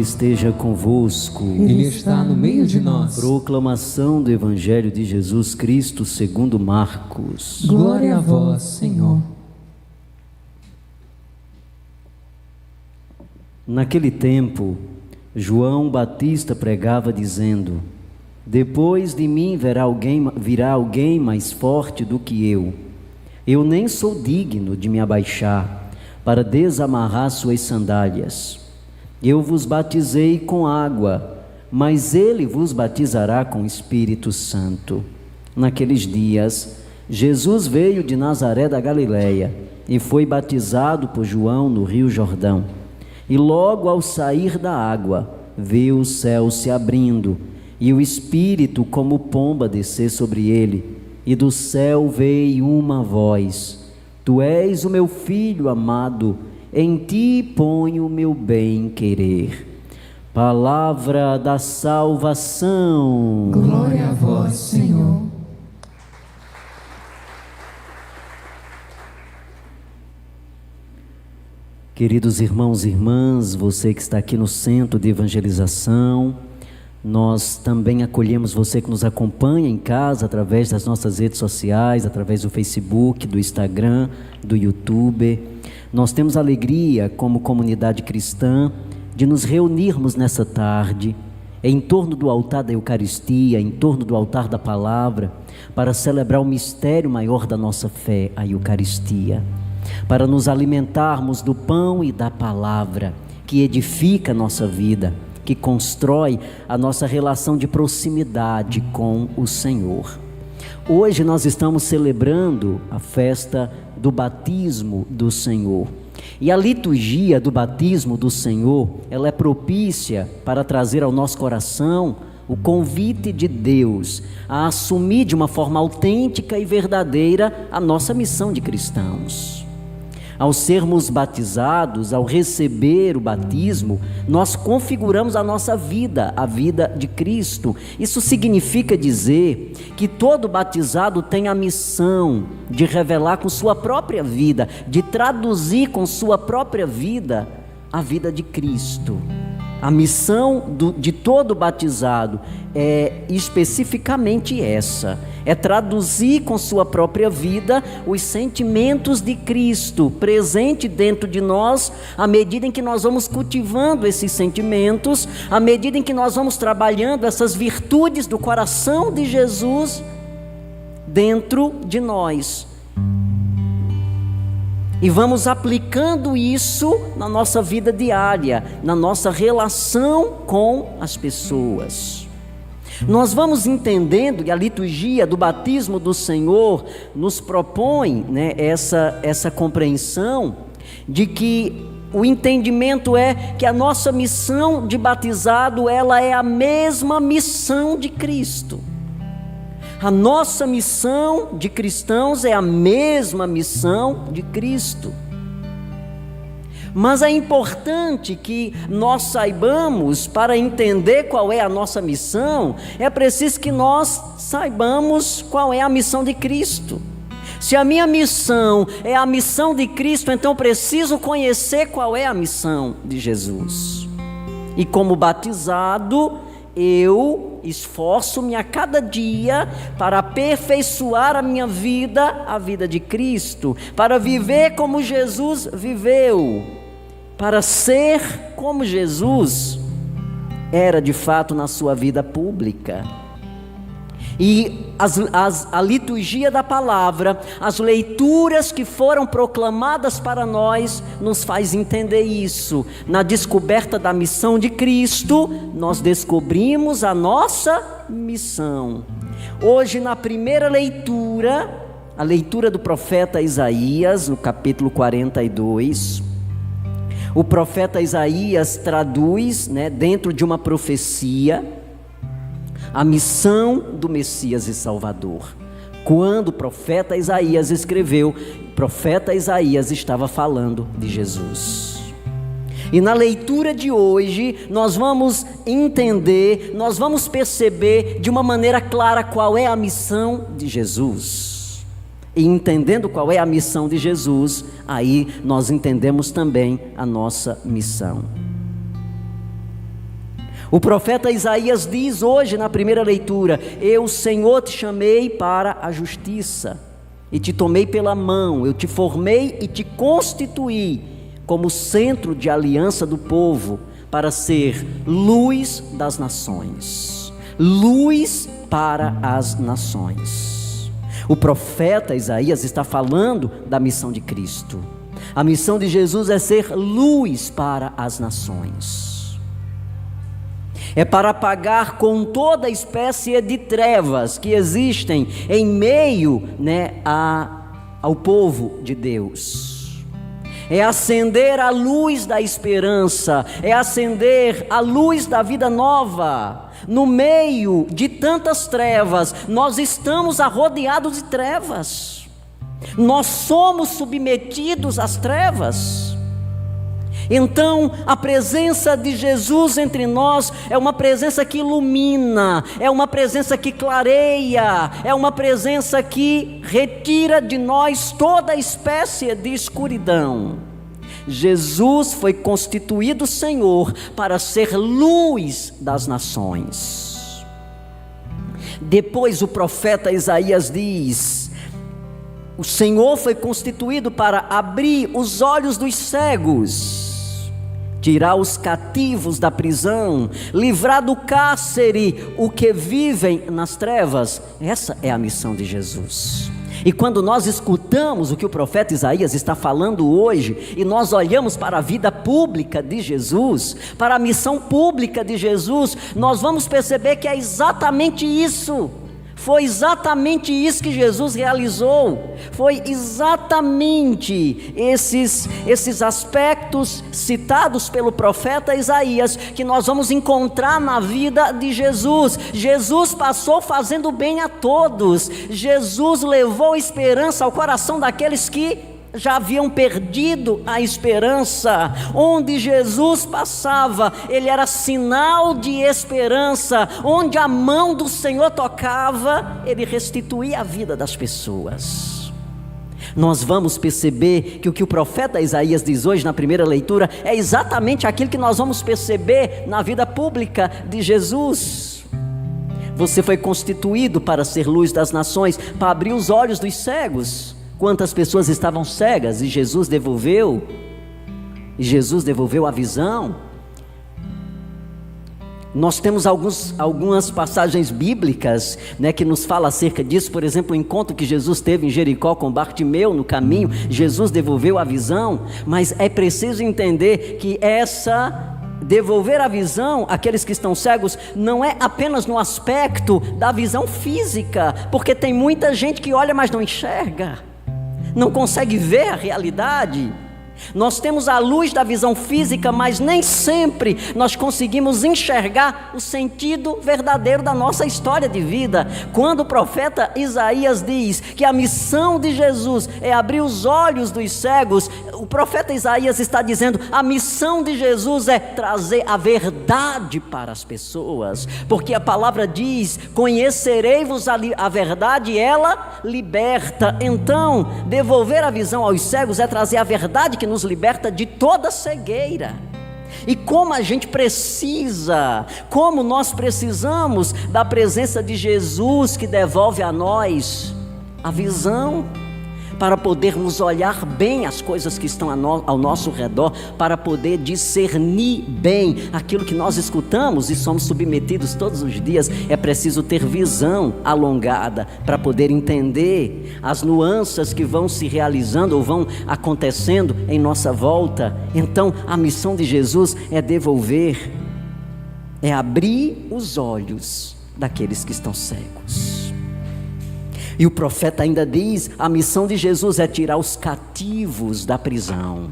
Esteja convosco. Ele está no meio de nós. Proclamação do Evangelho de Jesus Cristo segundo Marcos. Glória a vós, Senhor. Naquele tempo, João Batista pregava dizendo: depois de mim virá alguém mais forte do que eu. Eu nem sou digno de me abaixar para desamarrar suas sandálias. Eu vos batizei com água, mas ele vos batizará com o Espírito Santo. Naqueles dias, Jesus veio de Nazaré da Galileia e foi batizado por João no Rio Jordão. E logo ao sair da água, viu o céu se abrindo e o Espírito como pomba descer sobre ele. E do céu veio uma voz: Tu és o meu Filho amado, em ti ponho o meu bem-querer. Palavra da salvação. Glória a vós, Senhor. Queridos irmãos e irmãs, você que está aqui no Centro de Evangelização, nós também acolhemos você que nos acompanha em casa através das nossas redes sociais, através do Facebook, do Instagram, do YouTube. Nós temos alegria, como comunidade cristã, de nos reunirmos nessa tarde, em torno do altar da Eucaristia, em torno do altar da Palavra, para celebrar o mistério maior da nossa fé, a Eucaristia, para nos alimentarmos do pão e da Palavra, que edifica a nossa vida, que constrói a nossa relação de proximidade com o Senhor. Hoje nós estamos celebrando a festa do batismo do Senhor. E a liturgia do batismo do Senhor, ela é propícia para trazer ao nosso coração o convite de Deus a assumir de uma forma autêntica e verdadeira a nossa missão de cristãos. Ao sermos batizados, ao receber o batismo, nós configuramos a nossa vida, a vida de Cristo. Isso significa dizer que todo batizado tem a missão de revelar com sua própria vida, de traduzir com sua própria vida a vida de Cristo. A missão de todo batizado é especificamente essa: é traduzir com sua própria vida os sentimentos de Cristo presente dentro de nós, à medida em que nós vamos cultivando esses sentimentos, à medida em que nós vamos trabalhando essas virtudes do coração de Jesus dentro de nós. E vamos aplicando isso na nossa vida diária, na nossa relação com as pessoas. Nós vamos entendendo, e a liturgia do batismo do Senhor nos propõe, essa compreensão de que o entendimento é que a nossa missão de batizado, ela é a mesma missão de Cristo. A nossa missão de cristãos é a mesma missão de Cristo. Mas é importante que nós saibamos, para entender qual é a nossa missão, é preciso que nós saibamos qual é a missão de Cristo. Se a minha missão é a missão de Cristo, então eu preciso conhecer qual é a missão de Jesus. E como batizado, eu esforço-me a cada dia para aperfeiçoar a minha vida, a vida de Cristo, para viver como Jesus viveu, para ser como Jesus era de fato na sua vida pública. E a liturgia da palavra, as leituras que foram proclamadas para nós, nos faz entender isso. Na descoberta da missão de Cristo, nós descobrimos a nossa missão. Hoje, na primeira leitura, a leitura do profeta Isaías, no capítulo 42, o profeta Isaías traduz, dentro de uma profecia, a missão do Messias e Salvador. Quando o profeta Isaías escreveu profeta Isaías estava falando de Jesus. E na leitura de hoje, nós vamos entender, nós vamos perceber de uma maneira clara qual é a missão de Jesus. E entendendo qual é a missão de Jesus, aí nós entendemos também a nossa missão. O profeta Isaías diz hoje na primeira leitura: eu, Senhor, te chamei para a justiça, e te tomei pela mão, eu te formei e te constituí como centro de aliança do povo, para ser luz das nações, luz para as nações. O profeta Isaías está falando da missão de Cristo. A missão de Jesus é ser luz para as nações. É para apagar com toda espécie de trevas que existem em meio, ao povo de Deus. É acender a luz da esperança, é acender a luz da vida nova. No meio de tantas trevas, nós estamos rodeados de trevas. Nós somos submetidos às trevas. Então, a presença de Jesus entre nós é uma presença que ilumina, é uma presença que clareia, é uma presença que retira de nós toda espécie de escuridão. Jesus foi constituído Senhor para ser luz das nações. Depois o profeta Isaías diz: o Senhor foi constituído para abrir os olhos dos cegos, tirar os cativos da prisão, livrar do cárcere o que vivem nas trevas. Essa é a missão de Jesus. E quando nós escutamos o que o profeta Isaías está falando hoje, e nós olhamos para a vida pública de Jesus, para a missão pública de Jesus, nós vamos perceber que é exatamente isso. Foi exatamente isso que Jesus realizou. Foi exatamente esses aspectos citados pelo profeta Isaías que nós vamos encontrar na vida de Jesus. Jesus passou fazendo bem a todos. Jesus levou esperança ao coração daqueles que já haviam perdido a esperança. Onde Jesus passava, ele era sinal de esperança. Onde a mão do Senhor tocava, ele restituía a vida das pessoas. Nós vamos perceber que o que o profeta Isaías diz hoje na primeira leitura é exatamente aquilo que nós vamos perceber na vida pública de Jesus. Você foi constituído para ser luz das nações, para abrir os olhos dos cegos. Quantas pessoas estavam cegas e Jesus devolveu a visão. Nós temos algumas passagens bíblicas, que nos falam acerca disso. Por exemplo, o encontro que Jesus teve em Jericó com Bartimeu no caminho, Jesus devolveu a visão. Mas é preciso entender que devolver a visão àqueles que estão cegos não é apenas no aspecto da visão física, porque tem muita gente que olha, mas não enxerga, não consegue ver a realidade. Nós temos a luz da visão física, mas nem sempre nós conseguimos enxergar o sentido verdadeiro da nossa história de vida. Quando o profeta Isaías diz que a missão de Jesus é abrir os olhos dos cegos, o profeta Isaías está dizendo: a missão de Jesus é trazer a verdade para as pessoas, porque a palavra diz: conhecerei-vos a verdade, e ela liberta. Então, devolver a visão aos cegos é trazer a verdade que nos liberta de toda cegueira. E como a gente precisa, como nós precisamos da presença de Jesus, que devolve a nós a visão, para podermos olhar bem as coisas que estão ao nosso redor, para poder discernir bem aquilo que nós escutamos e somos submetidos todos os dias. É preciso ter visão alongada para poder entender as nuances que vão se realizando ou vão acontecendo em nossa volta. Então, a missão de Jesus é devolver, é abrir os olhos daqueles que estão cegos. E o profeta ainda diz: a missão de Jesus é tirar os cativos da prisão,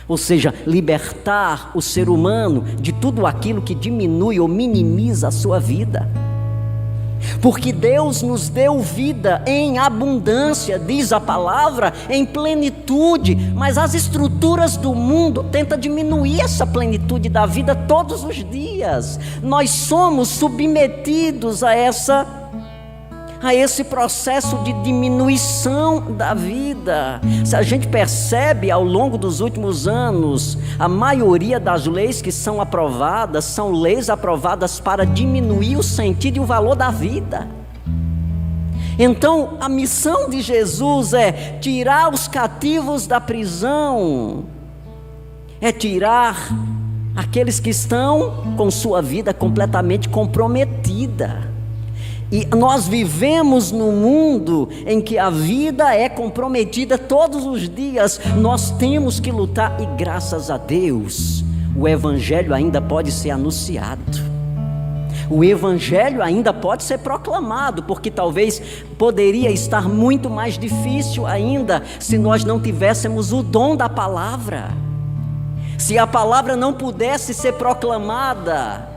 ou seja, libertar o ser humano de tudo aquilo que diminui ou minimiza a sua vida. Porque Deus nos deu vida em abundância, diz a palavra, em plenitude, mas as estruturas do mundo tentam diminuir essa plenitude da vida todos os dias. Nós somos submetidos a esse processo de diminuição da vida. Se a gente percebe ao longo dos últimos anos, a maioria das leis que são aprovadas, são leis aprovadas para diminuir o sentido e o valor da vida. Então, a missão de Jesus é tirar os cativos da prisão, é tirar aqueles que estão com sua vida completamente comprometida. E nós vivemos num mundo em que a vida é comprometida todos os dias. Nós temos que lutar e graças a Deus, o Evangelho ainda pode ser anunciado. O Evangelho ainda pode ser proclamado, porque talvez poderia estar muito mais difícil ainda se nós não tivéssemos o dom da palavra. Se a palavra não pudesse ser proclamada.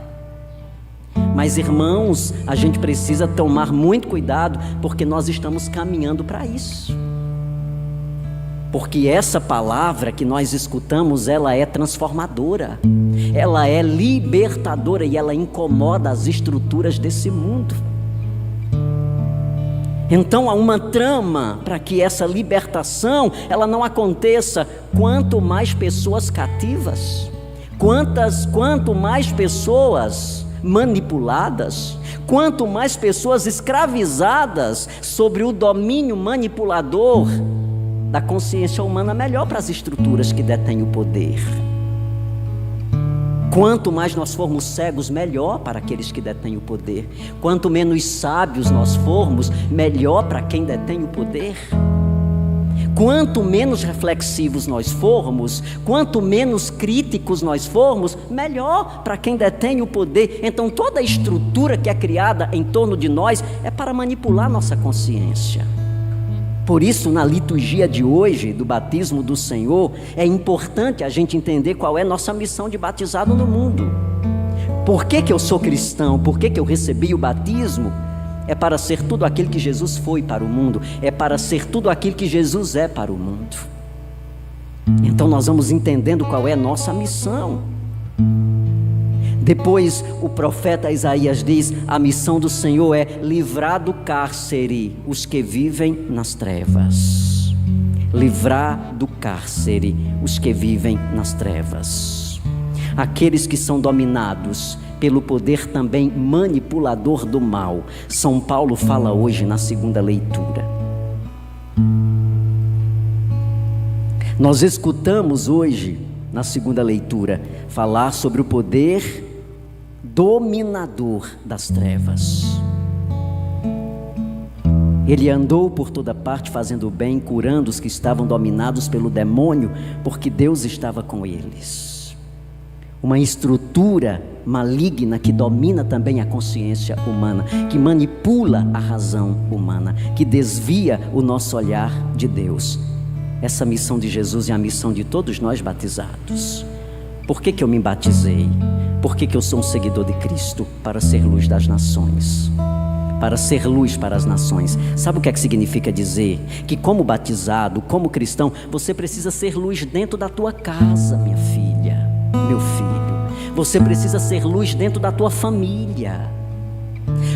Mas irmãos, a gente precisa tomar muito cuidado, porque nós estamos caminhando para isso. Porque essa palavra que nós escutamos, ela é transformadora, ela é libertadora e ela incomoda as estruturas desse mundo. Então há uma trama para que essa libertação, ela não aconteça. Quanto mais pessoas cativas, quanto mais pessoas manipuladas, quanto mais pessoas escravizadas sobre o domínio manipulador da consciência humana, melhor para as estruturas que detêm o poder. Quanto mais nós formos cegos, melhor para aqueles que detêm o poder. Quanto menos sábios nós formos, melhor para quem detém o poder. Quanto menos reflexivos nós formos, quanto menos críticos nós formos, melhor para quem detém o poder. Então toda a estrutura que é criada em torno de nós é para manipular nossa consciência. Por isso, na liturgia de hoje, do batismo do Senhor, é importante a gente entender qual é nossa missão de batizado no mundo. Por que eu sou cristão? Por que eu recebi o batismo? É para ser tudo aquilo que Jesus foi para o mundo. É para ser tudo aquilo que Jesus é para o mundo. Então nós vamos entendendo qual é a nossa missão. Depois o profeta Isaías diz: a missão do Senhor é livrar do cárcere os que vivem nas trevas. Livrar do cárcere os que vivem nas trevas. Aqueles que são dominados pelo poder também manipulador do mal. São Paulo fala hoje na segunda leitura. Nós escutamos hoje, na segunda leitura, falar sobre o poder dominador das trevas. Ele andou por toda parte fazendo o bem, curando os que estavam dominados pelo demônio, porque Deus estava com eles. Uma estrutura maligna que domina também a consciência humana, que manipula a razão humana, que desvia o nosso olhar de Deus. Essa missão de Jesus é a missão de todos nós batizados. Por que eu me batizei? Por que eu sou um seguidor de Cristo? Para ser luz das nações. Para ser luz para as nações. Sabe o que significa dizer? Que como batizado, como cristão, você precisa ser luz dentro da tua casa, minha filha, meu filho. Você precisa ser luz dentro da tua família.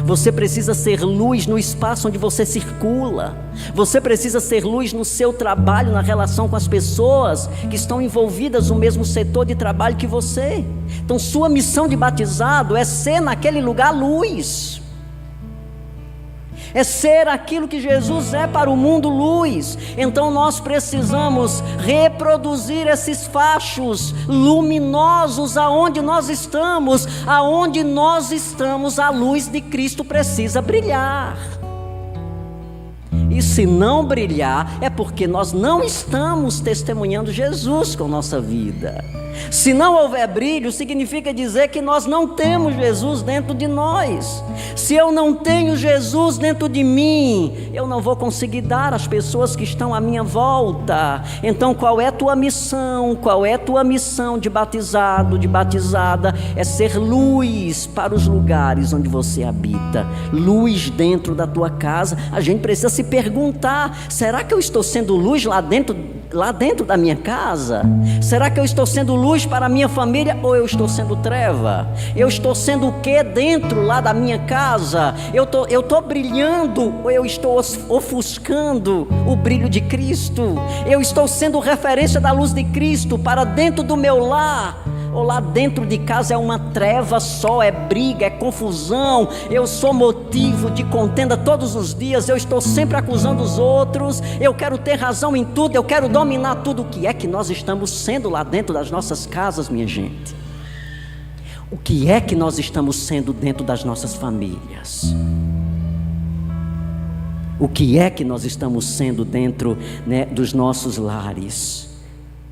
Você precisa ser luz no espaço onde você circula. Você precisa ser luz no seu trabalho, na relação com as pessoas que estão envolvidas no mesmo setor de trabalho que você. Então sua missão de batizado é ser naquele lugar luz. É ser aquilo que Jesus é para o mundo, luz. Então nós precisamos reproduzir esses fachos luminosos aonde nós estamos. Aonde nós estamos, a luz de Cristo precisa brilhar. E se não brilhar, é porque nós não estamos testemunhando Jesus com nossa vida. Se não houver brilho, significa dizer que nós não temos Jesus dentro de nós. Se eu não tenho Jesus dentro de mim, eu não vou conseguir dar às pessoas que estão à minha volta. Então, qual é a tua missão? Qual é a tua missão de batizado, de batizada? É ser luz para os lugares onde você habita, luz dentro da tua casa. A gente precisa se perguntar: será que eu estou sendo luz lá dentro da minha casa? Será que eu estou sendo luz para a minha família, ou eu estou sendo treva? Eu estou sendo o que dentro lá da minha casa? Eu estou brilhando, ou eu estou ofuscando o brilho de Cristo? Eu estou sendo referência da luz de Cristo para dentro do meu lar, ou lá dentro de casa é uma treva só, é briga, é confusão? Eu sou motivo de contenda todos os dias, eu estou sempre acusando os outros, eu quero ter razão em tudo, eu quero dominar tudo. O que é que nós estamos sendo lá dentro das nossas casas, minha gente? O que é que nós estamos sendo dentro das nossas famílias? O que é que nós estamos sendo dentro, dos nossos lares?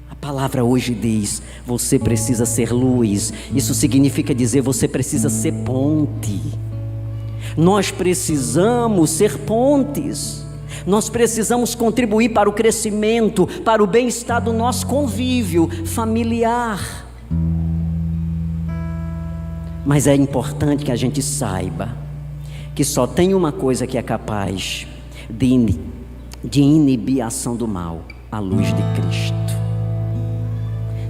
A palavra hoje diz: você precisa ser luz. Isso significa dizer, você precisa ser ponte. Nós precisamos ser pontes. Nós precisamos contribuir para o crescimento, para o bem-estar do nosso convívio familiar. Mas é importante que a gente saiba que só tem uma coisa que é capaz de inibir a ação do mal: a luz de Cristo.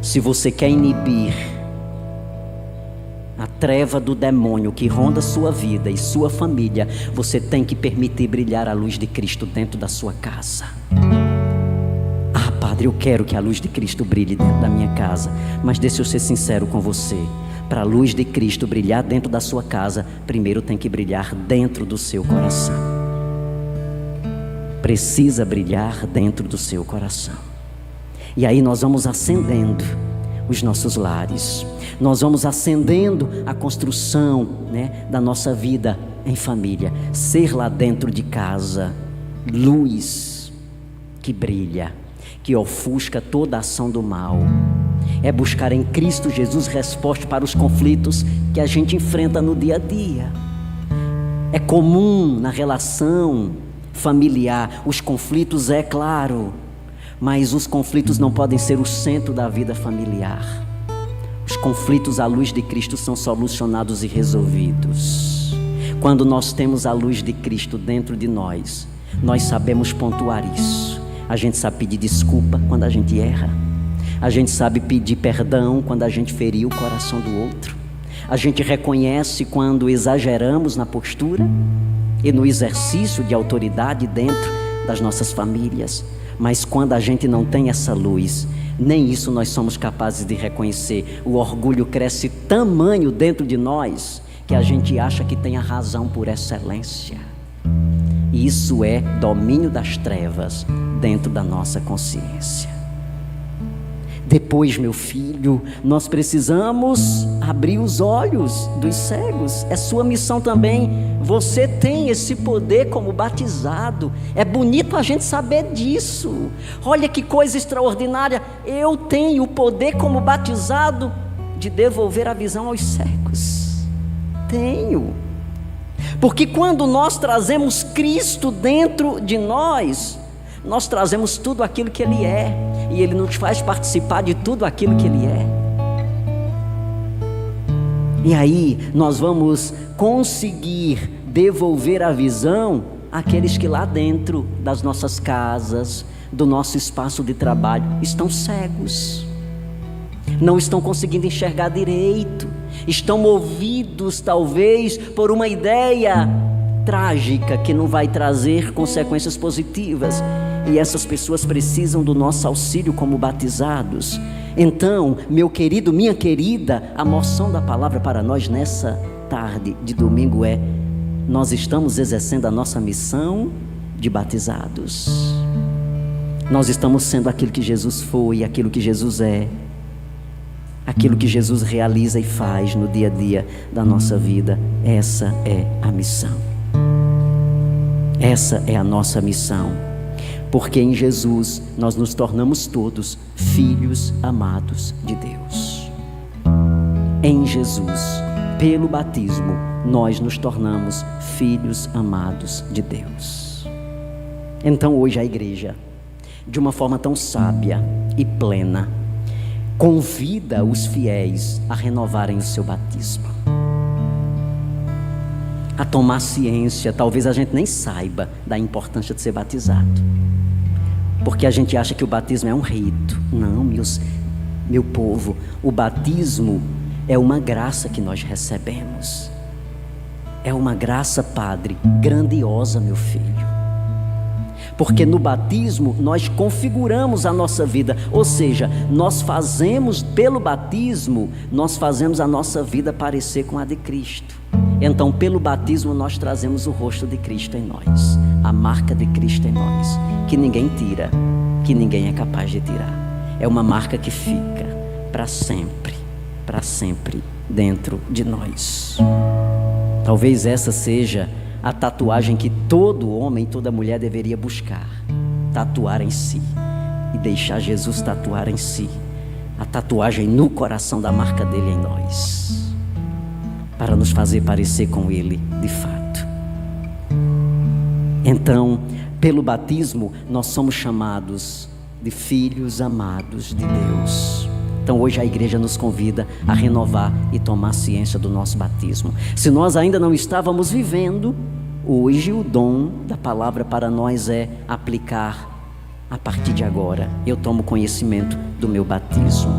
Se você quer inibir a treva do demônio que ronda sua vida e sua família, você tem que permitir brilhar a luz de Cristo dentro da sua casa. Ah, padre, eu quero que a luz de Cristo brilhe dentro da minha casa. Mas deixa eu ser sincero com você: para a luz de Cristo brilhar dentro da sua casa, primeiro tem que brilhar dentro do seu coração. Precisa brilhar dentro do seu coração. E aí nós vamos acendendo os nossos lares, nós vamos acendendo a construção, da nossa vida em família. Ser lá dentro de casa luz que brilha, que ofusca toda a ação do mal. É buscar em Cristo Jesus resposta para os conflitos que a gente enfrenta no dia a dia. É comum na relação familiar os conflitos, é claro, mas os conflitos não podem ser o centro da vida familiar. Os conflitos à luz de Cristo são solucionados e resolvidos quando nós temos a luz de Cristo dentro de nós. Nós sabemos pontuar isso. A gente sabe pedir desculpa quando a gente erra. A gente sabe pedir perdão quando a gente feriu o coração do outro. A gente reconhece quando exageramos na postura e no exercício de autoridade dentro das nossas famílias. Mas quando a gente não tem essa luz, nem isso nós somos capazes de reconhecer. O orgulho cresce tamanho dentro de nós que a gente acha que tem a razão por excelência. E isso é domínio das trevas dentro da nossa consciência. Depois, meu filho, nós precisamos abrir os olhos dos cegos. É sua missão também. Você tem esse poder como batizado. É bonito a gente saber disso. Olha que coisa extraordinária. Eu tenho o poder como batizado de devolver a visão aos cegos. Tenho. Porque quando nós trazemos Cristo dentro de nós trazemos tudo aquilo que Ele é, e Ele nos faz participar de tudo aquilo que Ele é. E aí nós vamos conseguir devolver a visão àqueles que lá dentro das nossas casas, do nosso espaço de trabalho, estão cegos, não estão conseguindo enxergar direito, estão movidos talvez por uma ideia trágica que não vai trazer consequências positivas. E essas pessoas precisam do nosso auxílio como batizados. Então, meu querido, minha querida, a moção da palavra para nós nessa tarde de domingo é: nós estamos exercendo a nossa missão de batizados. Nós estamos sendo aquilo que Jesus foi, aquilo que Jesus é, aquilo que Jesus realiza e faz no dia a dia da nossa vida. Essa é a missão. Essa é a nossa missão. Porque em Jesus nós nos tornamos todos filhos amados de Deus. Em Jesus, pelo batismo, nós nos tornamos filhos amados de Deus. Então hoje a igreja, de uma forma tão sábia e plena, convida os fiéis a renovarem o seu batismo, a tomar ciência. Talvez a gente nem saiba da importância de ser batizado, porque a gente acha que o batismo é um rito. Não, meu povo, o batismo é uma graça que nós recebemos. É uma graça, Padre, grandiosa, meu filho. Porque no batismo nós configuramos a nossa vida, ou seja, nós fazemos, pelo batismo, nós fazemos a nossa vida parecer com a de Cristo. Então, pelo batismo nós trazemos o rosto de Cristo em nós, a marca de Cristo em nós, que ninguém tira, que ninguém é capaz de tirar. É uma marca que fica para sempre dentro de nós. Talvez essa seja a tatuagem que todo homem, toda mulher deveria buscar, tatuar em si, e deixar Jesus tatuar em si a tatuagem no coração da marca dele em nós, para nos fazer parecer com ele de fato. Então, pelo batismo nós somos chamados de filhos amados de Deus. Então hoje a igreja nos convida a renovar e tomar ciência do nosso batismo. Se nós ainda não estávamos vivendo, hoje o dom da palavra para nós é aplicar. A partir de agora eu tomo conhecimento do meu batismo.